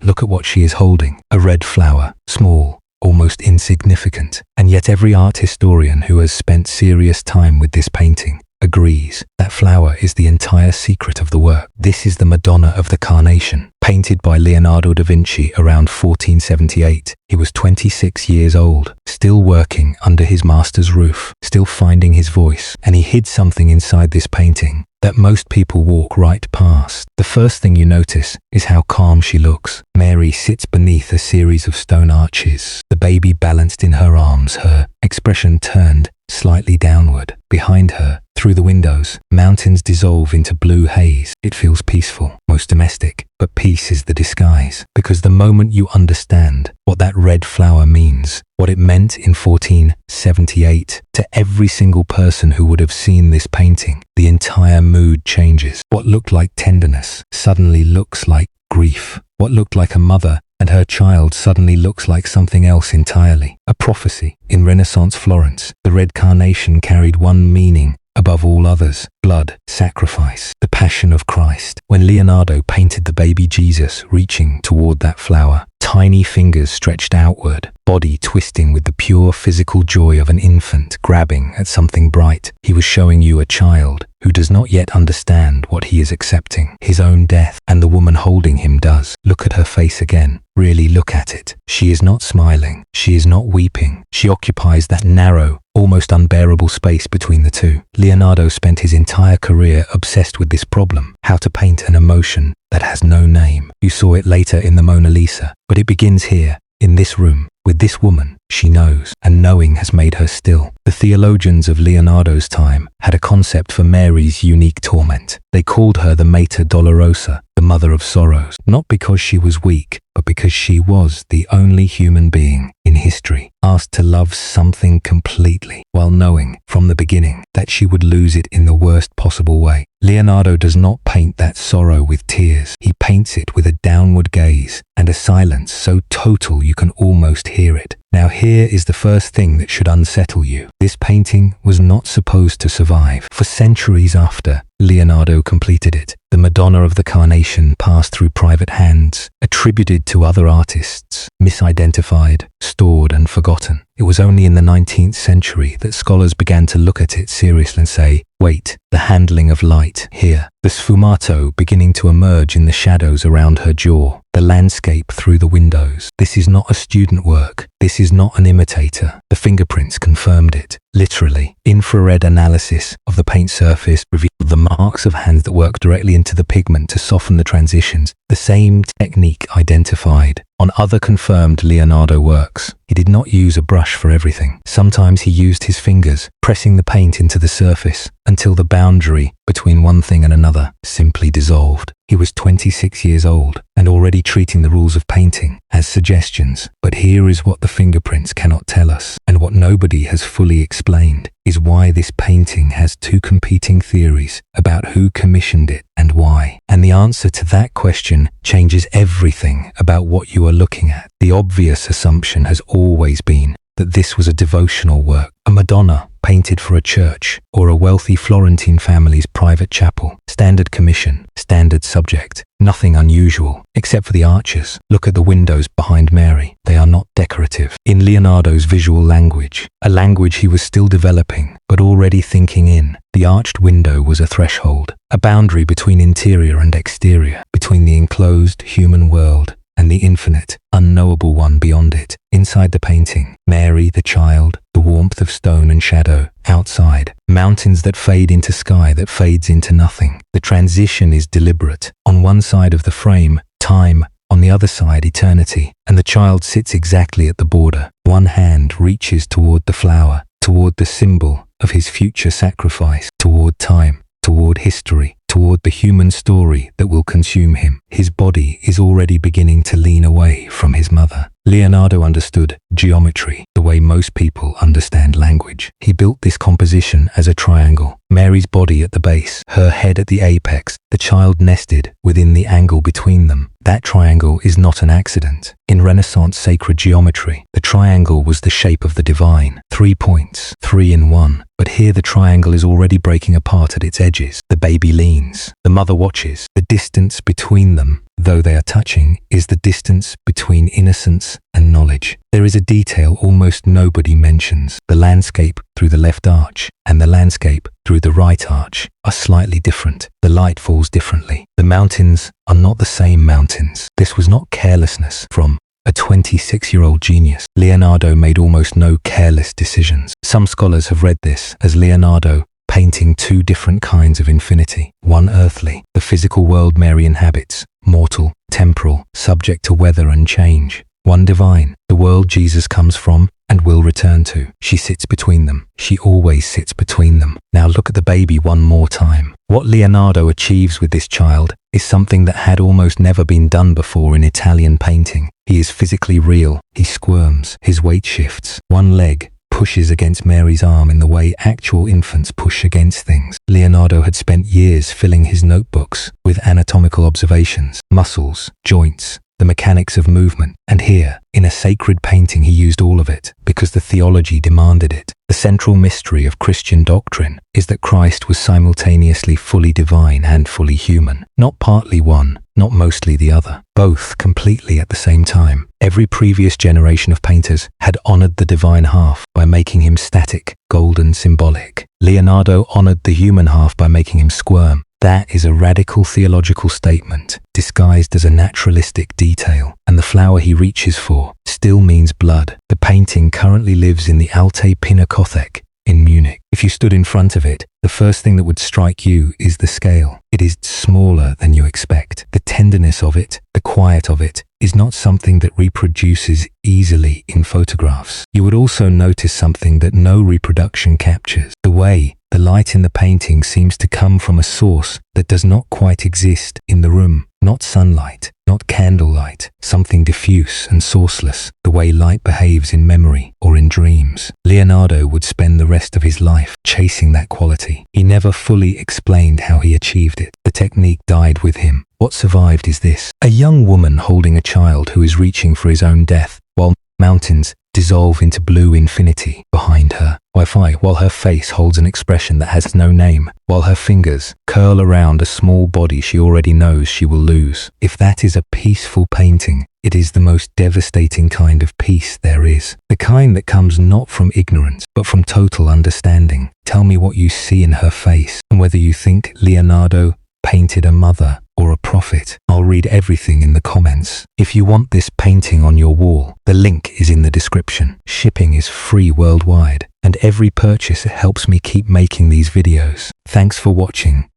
Look at what she is holding. A red flower, small, almost insignificant. And yet every art historian who has spent serious time with this painting agrees that flower is the entire secret of the work. This is the Madonna of the Carnation, painted by Leonardo da Vinci around 1478. He was 26 years old, still working under his master's roof, still finding his voice, and he hid something inside this painting that most people walk right past. The first thing you notice is how calm she looks. Mary sits beneath a series of stone arches, the baby balanced in her arms, her expression turned slightly downward. Behind her, through the windows, mountains dissolve into blue haze. It feels peaceful, most domestic, but peace is the disguise, because the moment you understand what that red flower means, what it meant in 1478 to every single person who would have seen this painting, the entire mood changes. What looked like tenderness suddenly looks like grief. What looked like a mother and her child suddenly looks like something else entirely. A prophecy. In Renaissance Florence, the red carnation carried one meaning above all others: blood, sacrifice, the passion of Christ. When Leonardo painted the baby Jesus reaching toward that flower, tiny fingers stretched outward, body twisting with the pure physical joy of an infant grabbing at something bright, he was showing you a child who does not yet understand what he is accepting, his own death, and the woman holding him does. Look at her face again. Really look at it. She is not smiling. She is not weeping. She occupies that narrow, almost unbearable space between the two. Leonardo spent his entire career obsessed with this problem: how to paint an emotion that has no name. You saw it later in the Mona Lisa, but it begins here, in this room, with this woman. She knows, and knowing has made her still. The theologians of Leonardo's time had a concept for Mary's unique torment. They called her the Mater Dolorosa, the mother of sorrows, not because she was weak, but because she was the only human being in history asked to love something completely, while knowing from the beginning that she would lose it in the worst possible way. Leonardo does not paint that sorrow with tears. He paints it with a downward gaze and a silence so total you can almost hear it. Now here is the first thing that should unsettle you. This painting was not supposed to survive. For centuries after Leonardo completed it, the Madonna of the Carnation passed through private hands, attributed to other artists, misidentified, stored and forgotten. It was only in the 19th century that scholars began to look at it seriously and say, wait, the handling of light here, the sfumato beginning to emerge in the shadows around her jaw, the landscape through the windows. This is not a student work. This is not an imitator. The fingerprints confirmed it. Literally, infrared analysis of the paint surface revealed the marks of hands that work directly into the pigment to soften the transitions, the same technique identified on other confirmed Leonardo works. He did not use a brush for everything. Sometimes he used his fingers, pressing the paint into the surface until the boundary between one thing and another simply dissolved. He was 26 years old and already treating the rules of painting as suggestions. But here is what the fingerprints cannot tell us, and what nobody has fully explained, is why this painting has two competing theories about who commissioned it and why. And the answer to that question changes everything about what you are looking at. The obvious assumption has always been that this was a devotional work, a Madonna painted for a church or a wealthy Florentine family's private chapel. Standard commission, standard subject, nothing unusual, except for the arches. Look at the windows behind Mary. They are not decorative. In Leonardo's visual language, a language he was still developing, but already thinking in, the arched window was a threshold, a boundary between interior and exterior, between the enclosed human world and the infinite, unknowable one beyond it. Inside the painting, Mary, the child, the warmth of stone and shadow. Outside, mountains that fade into sky that fades into nothing. The transition is deliberate. On one side of the frame, time. On the other side, eternity. And the child sits exactly at the border. One hand reaches toward the flower, toward the symbol of his future sacrifice, toward time, toward history, toward the human story that will consume him. His body is already beginning to lean away from his mother. Leonardo understood geometry the way most people understand language. He built this composition as a triangle. Mary's body at the base, her head at the apex, the child nested within the angle between them. That triangle is not an accident. In Renaissance sacred geometry, the triangle was the shape of the divine. 3 points, 3 in 1. But here the triangle is already breaking apart at its edges. The baby leans. The mother watches. The distance between them though they are touching, is the distance between innocence and knowledge. There is a detail almost nobody mentions. The landscape through the left arch and the landscape through the right arch are slightly different. The light falls differently. The mountains are not the same mountains. This was not carelessness from a 26-year-old genius. Leonardo made almost no careless decisions. Some scholars have read this as Leonardo painting two different kinds of infinity. One earthly, the physical world Mary inhabits, mortal, temporal, subject to weather and change. One divine, the world Jesus comes from and will return to. She sits between them. She always sits between them. Now look at the baby one more time. What Leonardo achieves with this child is something that had almost never been done before in Italian painting. He is physically real. He squirms. His weight shifts. One leg pushes against Mary's arm in the way actual infants push against things. Leonardo had spent years filling his notebooks with anatomical observations, muscles, joints, the mechanics of movement, and here, in a sacred painting, he used all of it because the theology demanded it. The central mystery of Christian doctrine is that Christ was simultaneously fully divine and fully human, not partly one, not mostly the other, both completely at the same time. Every previous generation of painters had honored the divine half by making him static, golden, symbolic. Leonardo honored the human half by making him squirm. That is a radical theological statement, disguised as a naturalistic detail, and the flower he reaches for still means blood. The painting currently lives in the Alte Pinakothek in Munich. If you stood in front of it, the first thing that would strike you is the scale. It is smaller than you expect. The tenderness of it, the quiet of it, is not something that reproduces easily in photographs. You would also notice something that no reproduction captures. The way the light in the painting seems to come from a source that does not quite exist in the room. Not sunlight, not candlelight, something diffuse and sourceless, the way light behaves in memory or in dreams. Leonardo would spend the rest of his life chasing that quality. He never fully explained how he achieved it. The technique died with him. What survived is this: a young woman holding a child who is reaching for his own death, while mountains dissolve into blue infinity behind her. While her face holds an expression that has no name, while her fingers curl around a small body she already knows she will lose. If that is a peaceful painting, it is the most devastating kind of peace there is. The kind that comes not from ignorance, but from total understanding. Tell me what you see in her face, and whether you think Leonardo painted a mother or a prophet. I'll read everything in the comments. If you want this painting on your wall, the link is in the description. Shipping is free worldwide, and every purchase helps me keep making these videos. Thanks for watching.